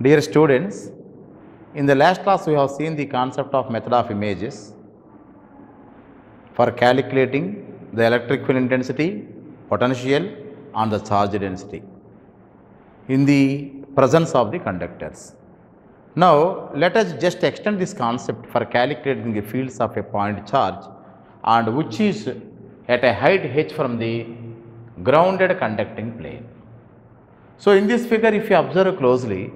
Dear students, in the last class we have seen the concept of method of images for calculating the electric field intensity, potential and the charge density in the presence of the conductors. Now, let us just extend this concept for calculating the fields of a point charge and which is at a height h from the grounded conducting plane. So, in this figure if you observe closely,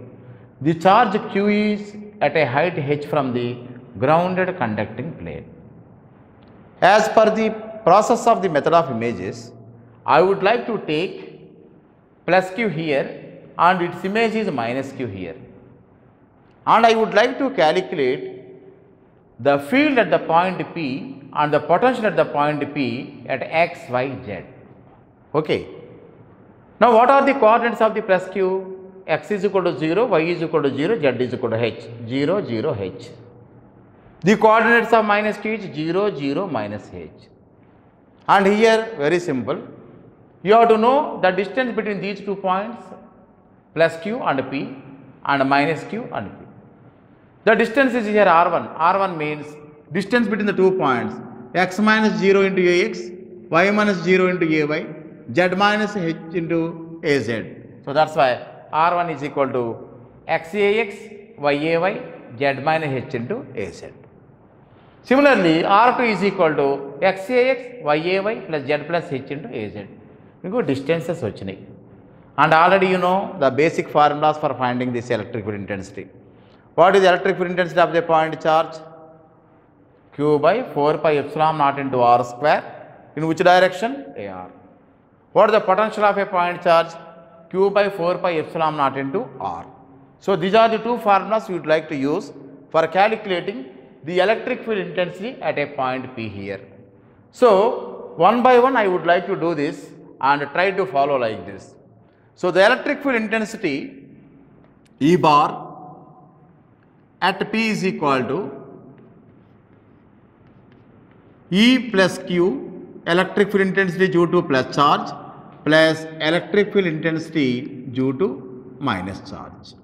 the charge q is at a height h from the grounded conducting plane. As per the process of the method of images, I would like to take plus q here and its image is minus q here. And I would like to calculate the field at the point P and the potential at the point P at x, y, z. Okay. Now, what are the coordinates of the plus q? X is equal to 0, y is equal to 0, z is equal to h, 0, 0, h. The coordinates of minus q is 0, 0, minus h. And here very simple, you have to know the distance between these 2 points plus q and p and minus q and p. The distance is here r1. r1 means distance between the 2 points x minus 0 into ax, y minus 0 into ay, z minus h into az. So, that is why r1 is equal to xax, yay, z minus h into az. Similarly, r2 is equal to xax, yay plus z plus h into az. Because distances vachinayi. And already you know the basic formulas for finding this electric field intensity. What is the electric field intensity of the point charge? Q by 4 pi epsilon naught into r square. In which direction? AR. What is the potential of a point charge? Q by 4 pi epsilon naught into r. So, these are the two formulas we would like to use for calculating the electric field intensity at a point P here. So, one by one I would like to do this and try to follow like this. So, the electric field intensity E bar at P is equal to E plus Q, electric field intensity due to plus charge, plus electric field intensity due to minus charge.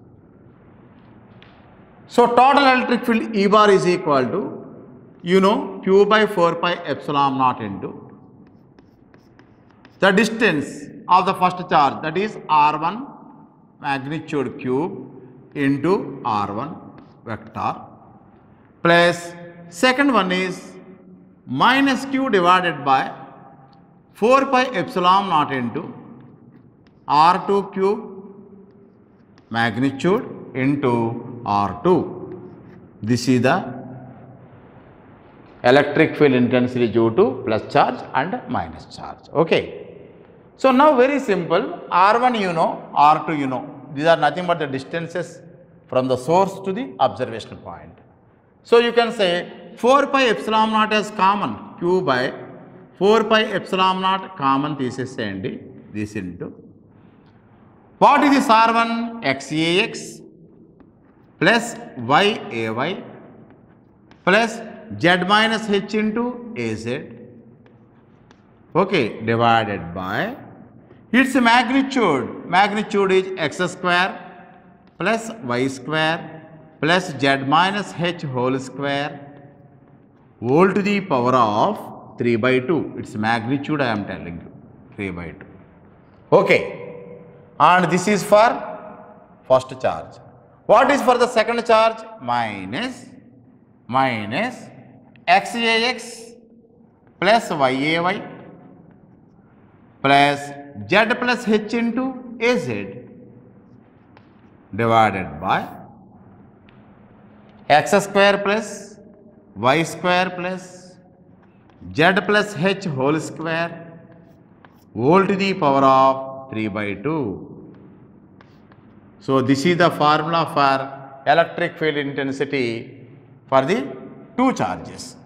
So, total electric field E bar is equal to, Q by 4 pi epsilon naught into the distance of the first charge, that is R1 magnitude cube into R1 vector, plus second one is minus q divided by 4 pi epsilon naught into R2 cube magnitude into R2. This is the electric field intensity due to plus charge and minus charge. Okay. So, now very simple, R1 you know, R2 you know. These are nothing but the distances from the source to the observation point. So, you can say 4 pi epsilon naught as common, q by 4 pi epsilon naught common తీసేసేయండి, this into. What is this R1? xax plus yay plus z minus h into az, okay, divided by its magnitude is x square plus y square plus z minus h whole square whole to the power of 3 by 2. Its magnitude I am telling you, 3 by 2. Okay. And this is for first charge. What is for the second charge? Minus xax plus yay plus z plus h into az divided by x square plus y square plus z plus h whole square whole to the power of 3 by 2. So, this is the formula for electric field intensity for the two charges.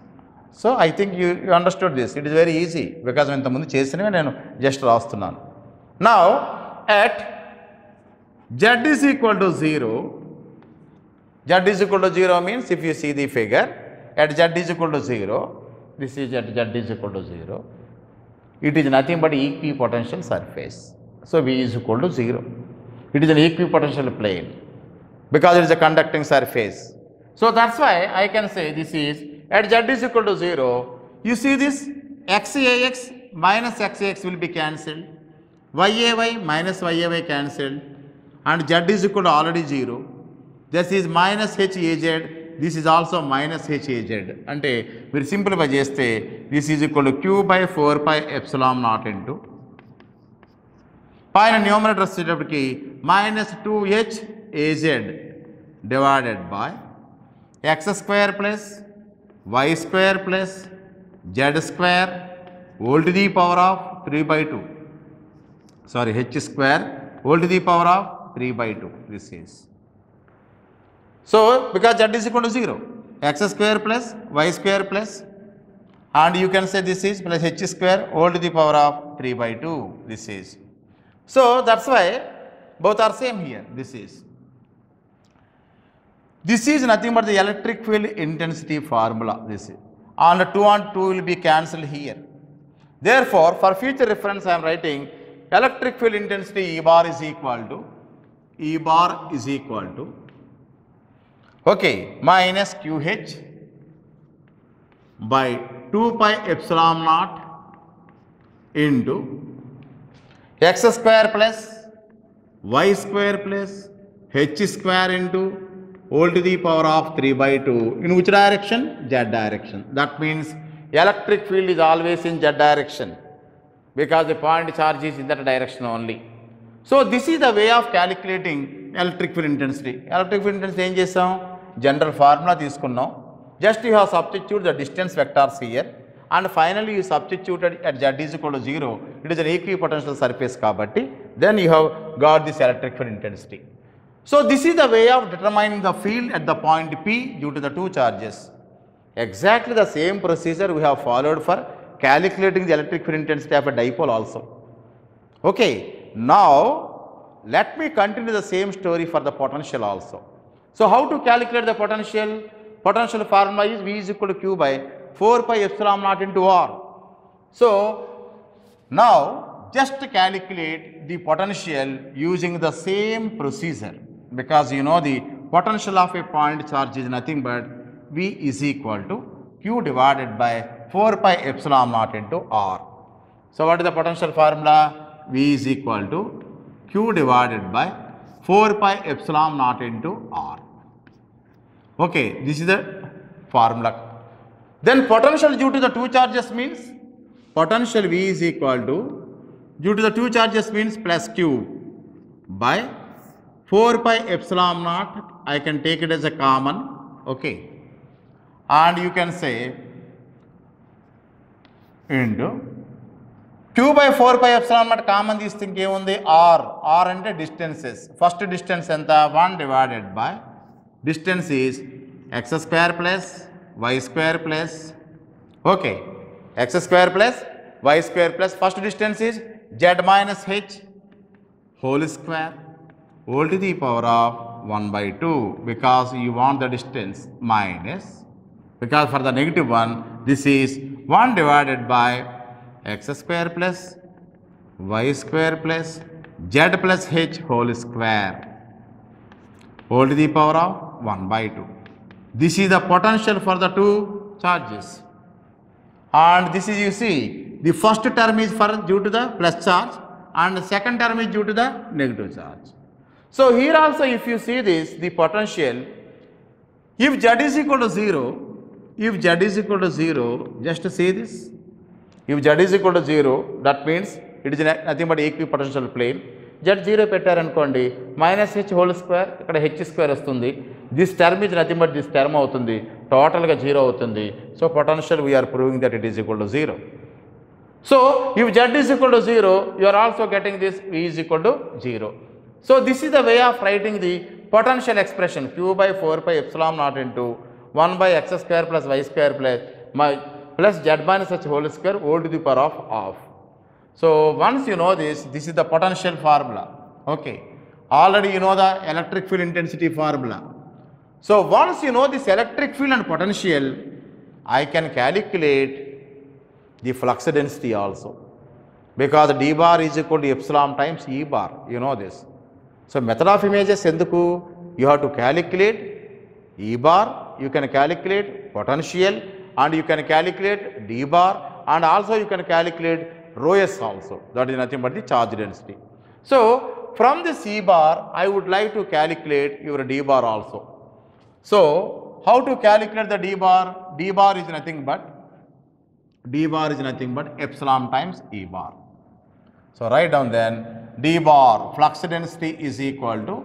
So, I think you understood this. It is very easy because when the chesinive nenu just rastunnanu. Now, at z is equal to 0, z is equal to 0 means if you see the figure, at z is equal to 0, this is at z is equal to 0, it is nothing but equipotential surface. So, V is equal to 0. It is an equipotential plane. because it is a conducting surface. So that's why I can say this is at z is equal to 0. You see this xax minus xax will be cancelled, yay minus yay cancelled, and z is equal to already 0. This is minus haz, this is also minus haz. అంటే మీరు simplify చేస్తే this is equal to q by 4 pi epsilon naught into పైన numerator వచ్చేటప్పటికి minus 2h az divided by x square plus y square plus z square whole to the power of 3 by 2. Sorry, h square whole to the power of 3 by 2. This is. So, because z is equal to 0, x square plus y square plus, and you can say this is plus h square whole to the power of 3 by 2. This is. So, that's why both are same here. This is nothing but the electric field intensity formula. This is. And 2 and 2 will be cancelled here. Therefore, for future reference, I am writing electric field intensity E bar is equal to okay, minus QH by 2 pi epsilon naught into x square plus y square plus h square into whole to the power of 3 by 2. In which direction? Z direction. That means electric field is always in Z direction because the point charge is in that direction only. So, this is the way of calculating electric field intensity. Electric field intensity ఏం చేసాం? General formula తీసుకున్నాం. Just you have substitute the distance vectors here and finally you substituted at z is equal to 0. It is an equipotential surface kabatti. Then you have got this electric field intensity. So, this is the way of determining the field at the point P due to the two charges. Exactly the same procedure we have followed for calculating the electric field intensity of a dipole also. Okay, now let me continue the same story for the potential also. So, how to calculate the potential? Potential formula is V is equal to Q by 4 pi epsilon naught into R. So, now just calculate the potential using the same procedure because you know the potential of a point charge is nothing but V is equal to Q divided by 4 pi epsilon naught into R. So, what is the potential formula? V is equal to Q divided by 4 pi epsilon naught into R. Okay, this is the formula. Then potential due to the two charges means potential V is equal to due to the two charges means plus Q by 4 pi epsilon naught. I can take it as a common. Okay, and you can say into Q by 4 pi epsilon naught common this thing ఏముంది R అంటే distances. First distance ఎంత 1 divided by distance is x square plus y square plus okay x square plus y square plus first distance is z minus h whole square whole to the power of 1 by 2 because you want the distance minus because for the negative one this is 1 divided by x square plus y square plus z plus h whole square whole to the power of 1 by 2. This is the potential for the two charges. And this is you see the first term is for due to the plus charge and the second term is due to the negative charge. So, here also if you see this the potential if z is equal to 0, just see this. If z is equal to 0 that means it is nothing but equipotential plane. Z 0 పెట్టారనుకోండి minus h whole square ఇక్కడ h square వస్తుంది. This term is nothing but this term అవుతుంది. టోటల్గా 0 అవుతుంది. So, potential we are proving that it is equal to 0. So, if z is equal to 0, you are also getting this V is equal to 0. So, this is the way of writing the potential expression Q by 4 pi epsilon naught into 1 by x square plus y square plus z minus h whole square whole to the power of half. So, once you know this is the potential formula. Okay. Already you know the electric field intensity formula. So, once you know this electric field and potential, I can calculate the flux density also because d bar is equal to epsilon times E bar. You know this. So, method of images enduku you have to calculate E bar, you can calculate potential, and you can calculate D bar, and also you can calculate rho s also. That is nothing but the charge density. So from this E bar, I would like to calculate your D bar also. So how to calculate the D bar? D bar is nothing but epsilon times E bar. So write down then D bar flux density is equal to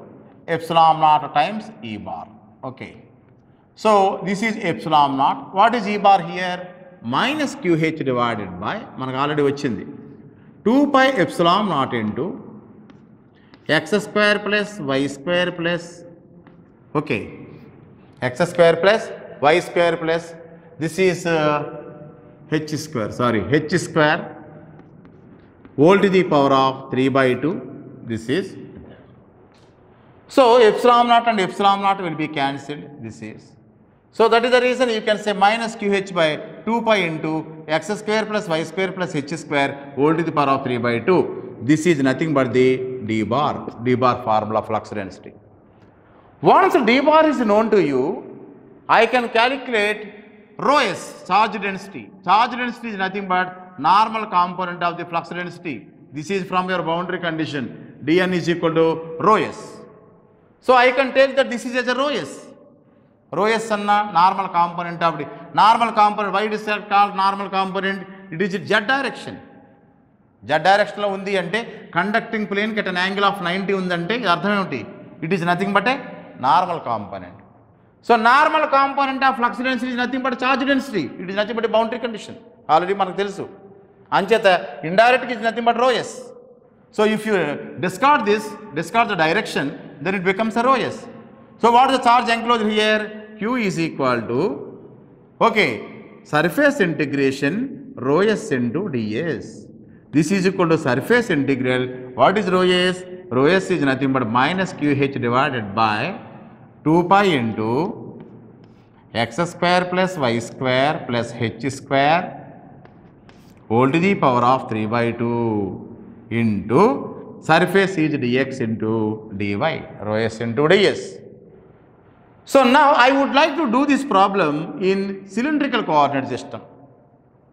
epsilon naught times E bar. Okay. So this is epsilon naught. What is E bar here? Minus QH divided by, manaku already vachindi, 2 pi epsilon naught into x square plus y square plus, okay, x square plus y square plus, this is h square whole to the power of 3 by 2, this is. So epsilon naught and epsilon naught will be cancelled, this is. So that is the reason you can say minus QH by 2 pi into x square plus y square plus h square whole to the power of 3 by 2. This is nothing but the D bar formula flux density. Once D bar is known to you, I can calculate rho s, charge density. Charge density is nothing but normal component of the flux density. This is from your boundary condition. dN is equal to rho s. So I can tell that this is as a rho s. Rho s anna normal component of the normal component. Why it is called normal component? It is in z direction. Z direction lo undi ante conducting plane at an angle of 90 undante ardham emti? It is nothing but a normal component. So normal component of flux density is nothing but charge density. It is nothing but a boundary condition. Already manaku telusu. Ancheta indirect is nothing but rho s. So if you discard the direction, then it becomes a rho s. So what is the charge enclosed here? Q is equal to, okay, surface integration rho s into ds. This is equal to surface integral. What is rho s? Rho s is nothing but minus QH divided by 2 pi into x square plus y square plus h square whole to the power of 3 by 2 into surface is dx into dy, rho s into ds. So now I would like to do this problem in cylindrical coordinate system,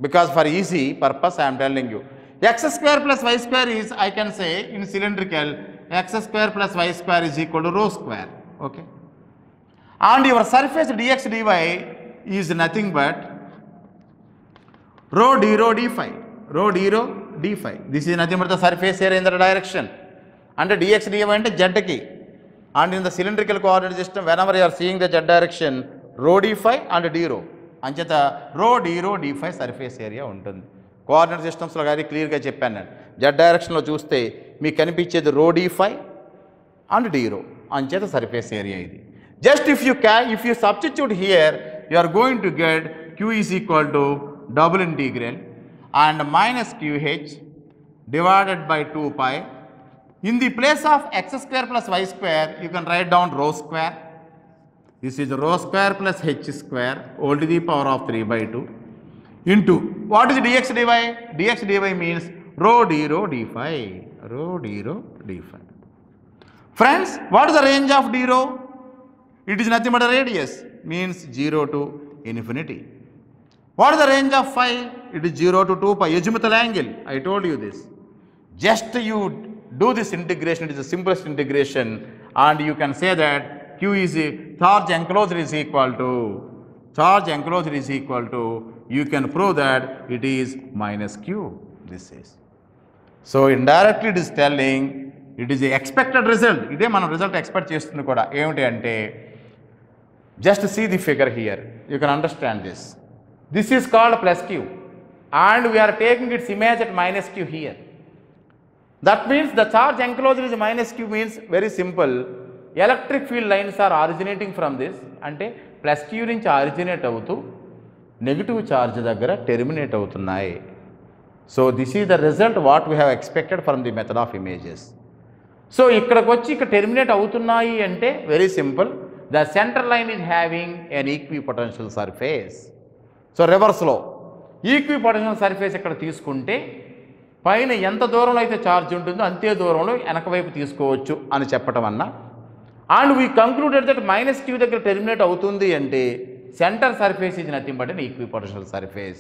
because for easy purpose I am telling you. X square plus y square is, I can say in cylindrical, x square plus y square is equal to rho square, okay. And your surface dx dy is nothing but rho d rho d phi, rho d rho d phi. This is nothing but the surface area in the direction, and dx dy ante z ki. And in the cylindrical coordinate system, whenever you are seeing the z direction, rho d phi and d rho, ancheta rho d phi surface area untundi. Coordinate systems lo very clear ga cheppanu. Z direction lo chuste meeku kanipichedi rho d phi and d rho, ancheta surface area idi. Just if you substitute here, you are going to get q is equal to double integral and minus qh divided by 2 pi. In the place of x square plus y square, you can write down rho square. This is rho square plus h square whole to the power of 3 by 2 into, what is dx dy? Dx dy means rho d rho d phi, rho d rho d phi. Friends, what is the range of d rho? It is nothing but a radius, means 0 to infinity. What is the range of phi? It is 0 to 2 pi, azimuthal angle. I told you this. Just you do this integration, it is the simplest integration, and you can say that Q is charge enclosed is equal to, you can prove that it is minus Q, this is. So indirectly it is telling, it is the expected result. Ide manam result expect chestundi kuda. Emiti ante, just see the figure here, you can understand this. This is called plus Q, and we are taking its image at minus Q here. That means the charge enclosed is minus Q means very simple. Electric field lines are originating from this, ante plus Q nunchi originate avutu negative charge daggara terminate avutunnayi. So this is the result what we have expected from the method of images. So ikkadaki vachi ikkada terminate avutunnayi ante very simple. The center line is having an equipotential surface. So reverse lo equipotential surface ikkada తీసుకుంటే పైన ఎంత దూరంలో అయితే charge ఉంటుందో అంతే దూరంలో వెనక వైపు తీసుకోవచ్చు అని చెప్పటం అన్న, and we concluded that minus q దగ్గర టెర్మినేట్ అవుతుంది అంటే centre surface is nothing but an equipotential surface.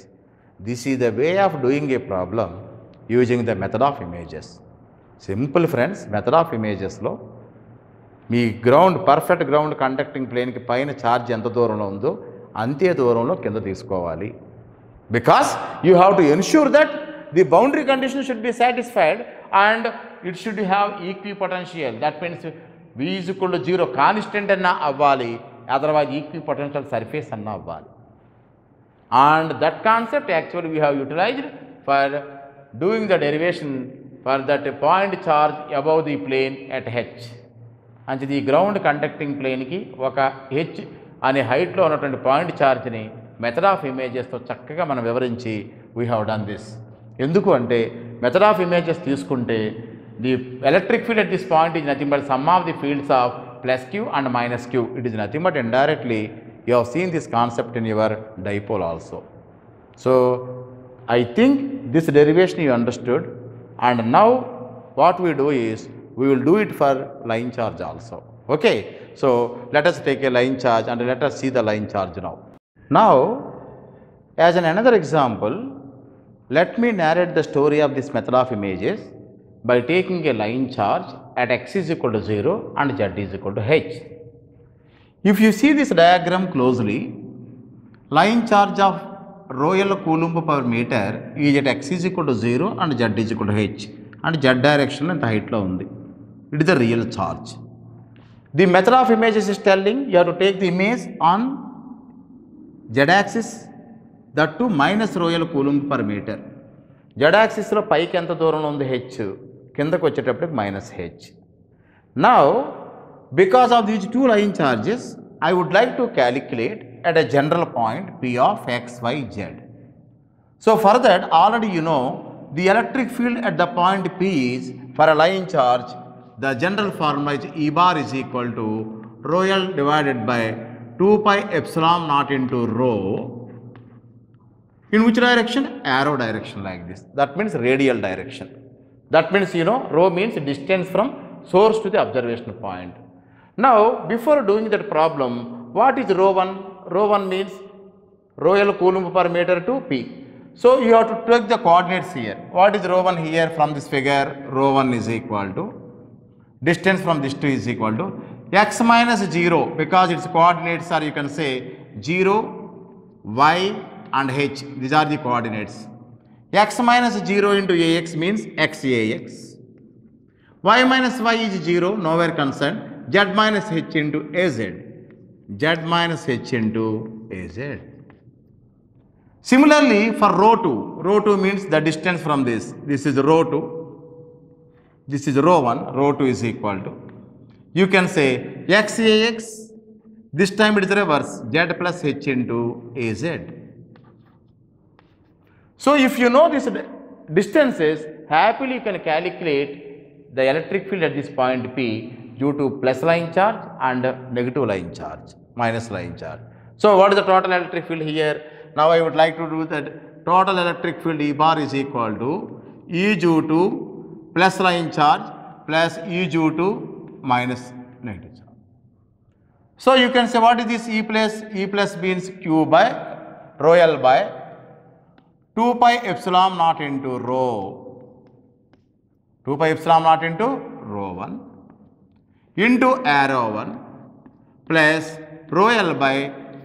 This is the way of doing a problem using the method of images. Simple friends, method of ఇమేజెస్లో మీ ground, perfect ground conducting ప్లేన్కి పైన charge ఎంత దూరంలో ఉందో అంతే దూరంలో కింద తీసుకోవాలి. Because you have to ensure that the boundary condition should be satisfied and it should have equipotential. That means V is equal to 0 constant అన్నా అవ్వాలి, అదర్వైజ్ ఈక్విపొటెన్షియల్ సర్ఫేస్ అన్నా అవ్వాలి. And that concept actually we have utilised for doing the derivation for that point charge above the plane at h. అంటే ఈ ground conducting ప్లేన్కి ఒక H అనే హైట్లో ఉన్నటువంటి పాయింట్ ఛార్జ్ని మెథడ్ ఆఫ్ ఇమేజెస్తో చక్కగా మనం వివరించి వీ హ్యావ్ డన్ దిస్. ఎందుకు అంటే మెథడ్ ఆఫ్ ఇమేజెస్ తీసుకుంటే the electric field at this point is nothing but sum of the fields of plus q and minus q. It is nothing but indirectly you have seen this concept in your dipole also. So I think this derivation you understood, and now what we do is we will do it for line charge also. Okay, so let us take a line charge and let us see the line charge now. Now as another example, let me narrate the story of this method of images by taking a line charge at x is equal to 0 and z is equal to h. If you see this diagram closely, line charge of Royal Coulomb per meter is at x is equal to 0 and z is equal to h, and z direction and height lo undi. It is the real charge. The method of images is telling you have to take the image on z axis, that too minus Royal Coulomb per meter. Z axis లో పైకి ఎంత దూరంలో ఉంది h, కిందకు వచ్చేటప్పటికి minus h. Now because of these two line charges I would like to calculate at a general point P of x, y, z. So for that already you know the electric field at the point P is, for a line charge, the general formula is E bar is equal to rho L divided by 2 pi epsilon naught into rho. In which direction? Arrow direction, like this. That means radial direction. That means, you know, rho means distance from source to the observation point. Now, before doing that problem, what is rho 1? Rho 1 means Royal Coulomb per meter to P. So, you have to take the coordinates here. What is rho 1 here from this figure? Rho 1 is equal to, distance from this 2 is equal to x minus 0, because its coordinates are, you can say, 0, y and h. These are the coordinates. X minus 0 into ax means xax. Y minus y is 0, nowhere concerned. Z minus h into az. Z minus h into az. Similarly for rho 2. Rho 2 means the distance from this. This is rho 2. This is rho 1. Rho 2 is equal to, you can say, xax. This time it is reverse. Z plus h into az. So if you know these distances, happily you can calculate the electric field at this point P due to plus line charge and negative line charge, minus line charge. So what is the total electric field here? Now I would like to do that total electric field E bar is equal to E due to plus line charge plus E due to minus negative charge. So you can say what is this E plus? E plus means Q by rho L by 2 pi epsilon naught into rho, 2 pi epsilon naught into rho 1 into arrow 1 plus rho L by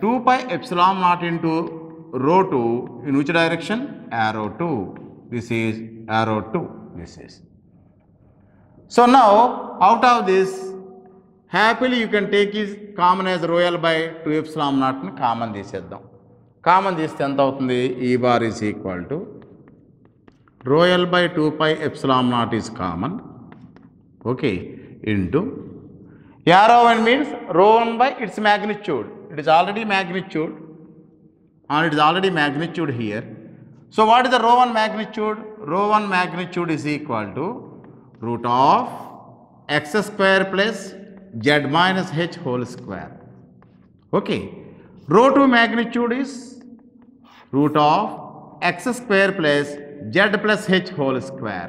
2 pi epsilon naught into rho 2, in which direction? Arrow 2. This is arrow 2. This is. So now out of this, happily you can take is common as rho L by 2 epsilon naught ni common తీసేద్దాం. Common తీస్తే ఎంత అవుతుంది? E bar is equal to rho L by 2 pi epsilon naught is common, okay, into arrow 1 means rho 1 by its magnitude. It is already magnitude and it is already magnitude here. So what is the rho 1 magnitude? Rho 1 magnitude is equal to root of x square plus z minus h whole square. Okay, rho 2 magnitude is root of x square plus z plus h whole square.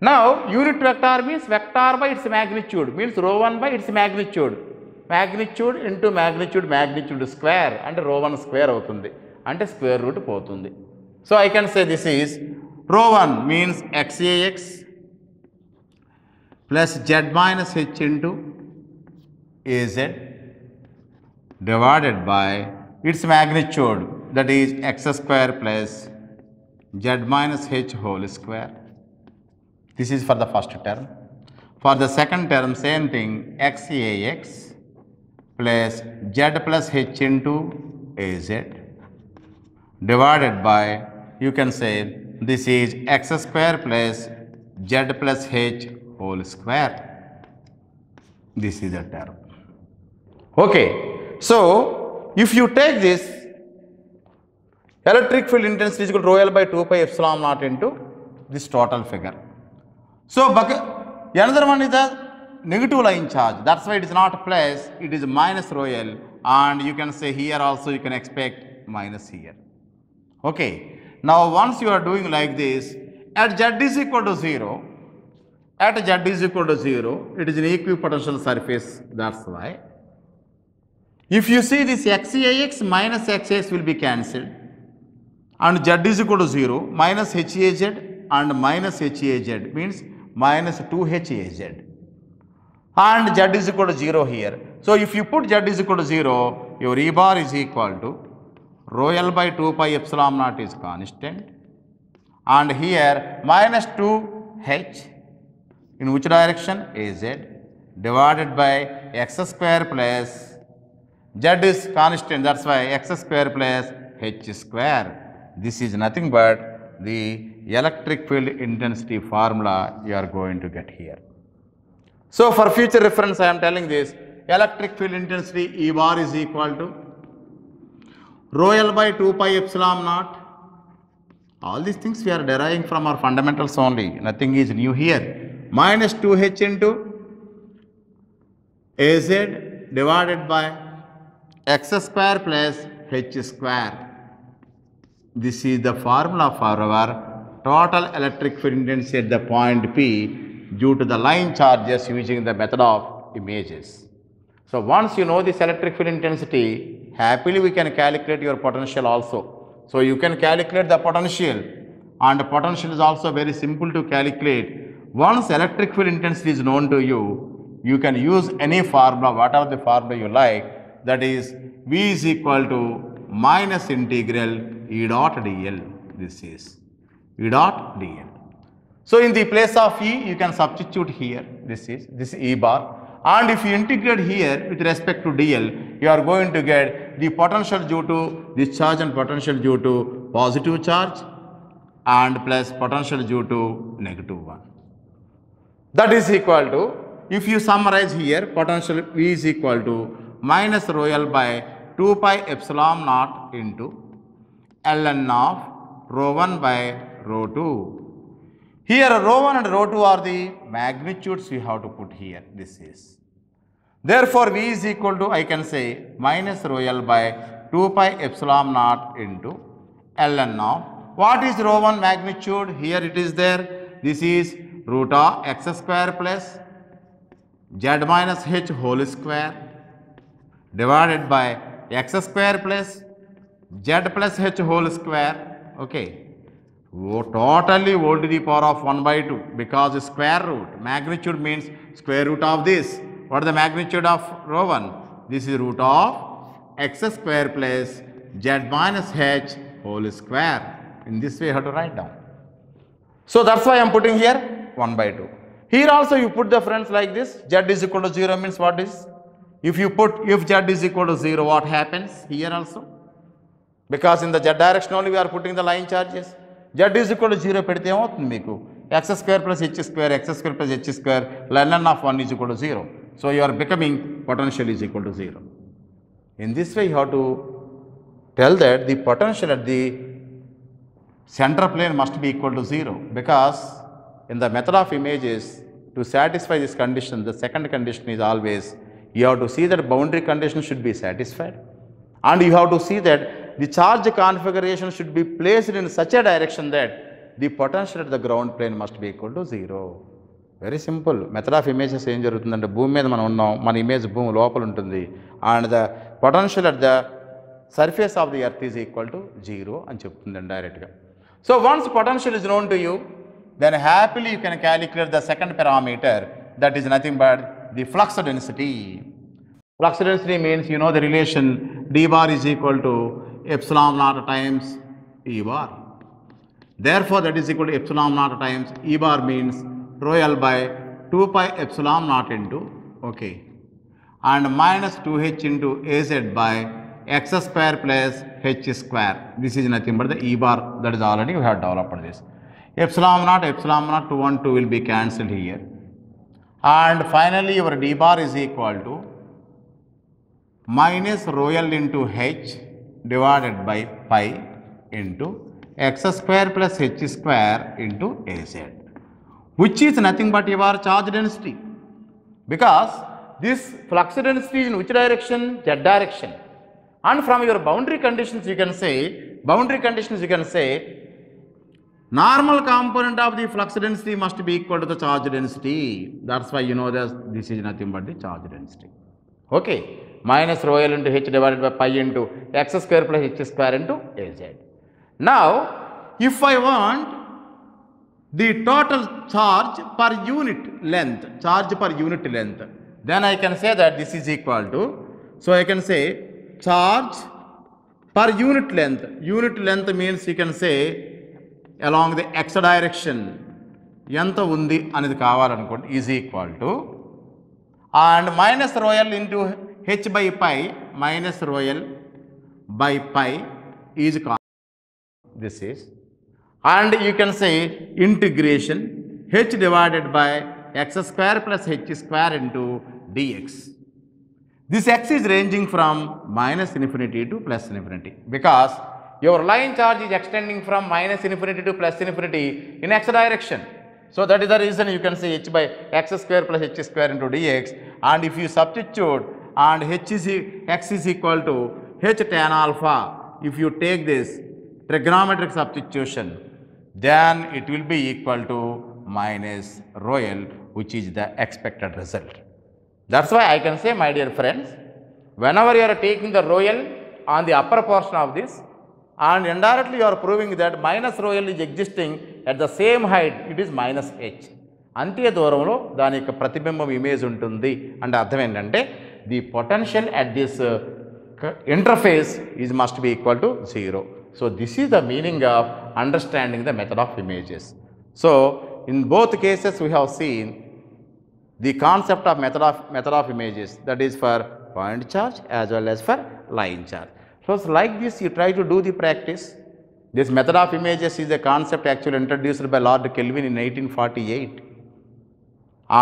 Now, unit vector means vector by its magnitude, means rho 1 by its magnitude. Magnitude into magnitude, magnitude square and rho 1 square avutundi. Ante square root potundi. So, I can say this is rho 1 means xax plus z minus h into az divided by its magnitude, that is x square plus z minus h whole square. This is for the first term. For the second term, same thing, xax plus z plus h into az divided by, you can say this is x square plus z plus h whole square. This is the term. Okay. So, if you take this, electric field intensity is equal to rho L by 2 pi epsilon naught into this total figure. So, another one is the negative line charge. That's why it is not plus, it is minus rho L, and you can say here also you can expect minus here. Okay. Now, once you are doing like this, at z is equal to 0, at z is equal to 0, it is an equipotential surface. That's why. If you see this xax minus xax will be cancelled and z is equal to 0, minus haz and minus haz means minus 2haz and z is equal to 0 here. So, if you put z is equal to 0, your E bar is equal to rho L by 2 pi epsilon naught is constant and here minus 2h in which direction? Az divided by x square plus z is constant, that's why x square plus h square. This is nothing but the electric field intensity formula you are going to get here. So, for future reference I am telling this, electric field intensity E bar is equal to rho L by 2 pi epsilon naught. All these things we are deriving from our fundamentals only, nothing is new here. Minus 2h into Az divided by x square plus h square. This is the formula for our total electric field intensity at the point P due to the line charges using the method of images. So, once you know this electric field intensity, happily we can calculate your potential also. So, you can calculate the potential, and potential is also very simple to calculate. Once electric field intensity is known to you, you can use any formula, whatever the formula you like, that is V is equal to minus integral E dot dl. This is E dot dl. So, in the place of E, you can substitute here, this E bar, and if you integrate here with respect to dl, you are going to get the potential due to this charge and potential due to positive charge and plus potential due to negative one. That is equal to, if you summarize here, potential V is equal to minus rho L by 2 pi epsilon naught into ln of rho 1 by rho 2. Here rho 1 and rho 2 are the magnitudes we have to put here. This is. Therefore, V is equal to, I can say, minus rho L by 2 pi epsilon naught into ln of, what is rho 1 magnitude? Here it is there. This is root of x square plus z minus h whole square divided by x square plus z plus h whole square. Okay. Totally whole to the power of 1 by 2 because square root. Magnitude means square root of this. What is the magnitude of rho 1? This is root of x square plus z minus h whole square. In this way you have to write down. So, that is why I am putting here 1 by 2. Here also you put the friends like this, z is equal to 0 means what is? If you put, if z is equal to 0, what happens here also? Because in the z direction only we are putting the line charges. Z is equal to 0 pedite emoutundi meeku x square plus h square, x square plus h square, ln of 1 is equal to 0. So, you are becoming potential is equal to 0. In this way you have to tell that the potential at the center plane must be equal to 0, because in the method of images, to satisfy this condition, the second condition is always you have to see that boundary condition should be satisfied, and you have to see that the charge configuration should be placed in such a direction that the potential at the ground plane must be equal to 0. Very simple. Method of images ఏం జరుగుతుందంటే భూమి మీద మనం ఉన్నాం, మన image భూమి లోపల ఉంటుంది, and the potential at the surface of the earth is equal to 0 అని చెప్తుందండి డైరెక్ట్గా. So once potential is known to you, then happily you can calculate the second parameter, that is nothing but the flux density. Flux density means you know the relation d bar is equal to epsilon naught times E bar. Therefore that is equal to epsilon naught times E bar means rho L by 2 pi epsilon naught into, okay, and minus 2h into Az by x square plus h square. This is nothing but the E bar, that is already we have developed this. Epsilon naught 2 and 2 will be cancelled here, and finally your d bar is equal to minus rho L into h divided by pi into x square plus h square into Az, which is nothing but your charge density, because this flux density is in which direction? Z direction. And from your boundary conditions you can say normal component of the flux density must be equal to the charge density. That's why you know that this is nothing but the charge density. Okay, minus rho L into h divided by pi into x square plus h square into Az. Now if I want the total charge per unit length, then I can say that this is equal to, so I can say charge per unit length. Unit length means you can say along the x direction enta undi anedi kavalanukoni is equal to, and minus rho L into h by pi, minus rho L by pi is this is, and you can say integration h divided by x square plus h square into dx. This x is ranging from minus infinity to plus infinity, because your line charge is extending from minus infinity to plus infinity in x direction. So that is the reason you can say h by x square plus h square into dx, and if you substitute and x is equal to h tan alpha, if you take this trigonometric substitution, then it will be equal to minus rho L, which is the expected result. That's why I can say, my dear friends, whenever you are taking the rho L on the upper portion of this, and indirectly you are proving that minus rho L is existing at the same height, it is minus h. అంతే దూరంలో దాని యొక్క ప్రతిబింబం image ఉంటుంది అంటే అర్థం ఏంటంటే the potential at this interface is must be equal to 0. So this is the meaning of understanding the method of images. So in both cases we have seen the concept of method of images, that is for point charge as well as for line charge. So it's like this you try to do the practice. This method of images is a concept actually introduced by Lord Kelvin in 1848,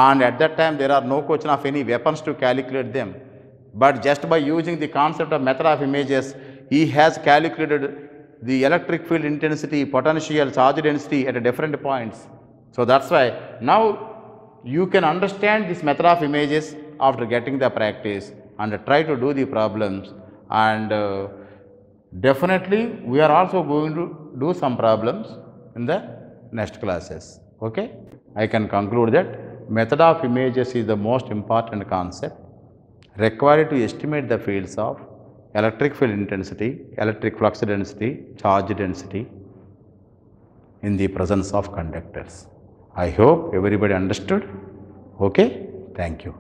and at that time there are no question of any weapons to calculate them, but just by using the concept of method of images he has calculated the electric field intensity, potential, charge density at different points. So that's why now you can understand this method of images after getting the practice and try to do the problems, and definitely we are also going to do some problems in the next classes. Okay, I can conclude that method of images is the most important concept required to estimate the fields of electric field intensity, electric flux density, charge density in the presence of conductors. I hope everybody understood. Okay, thank you.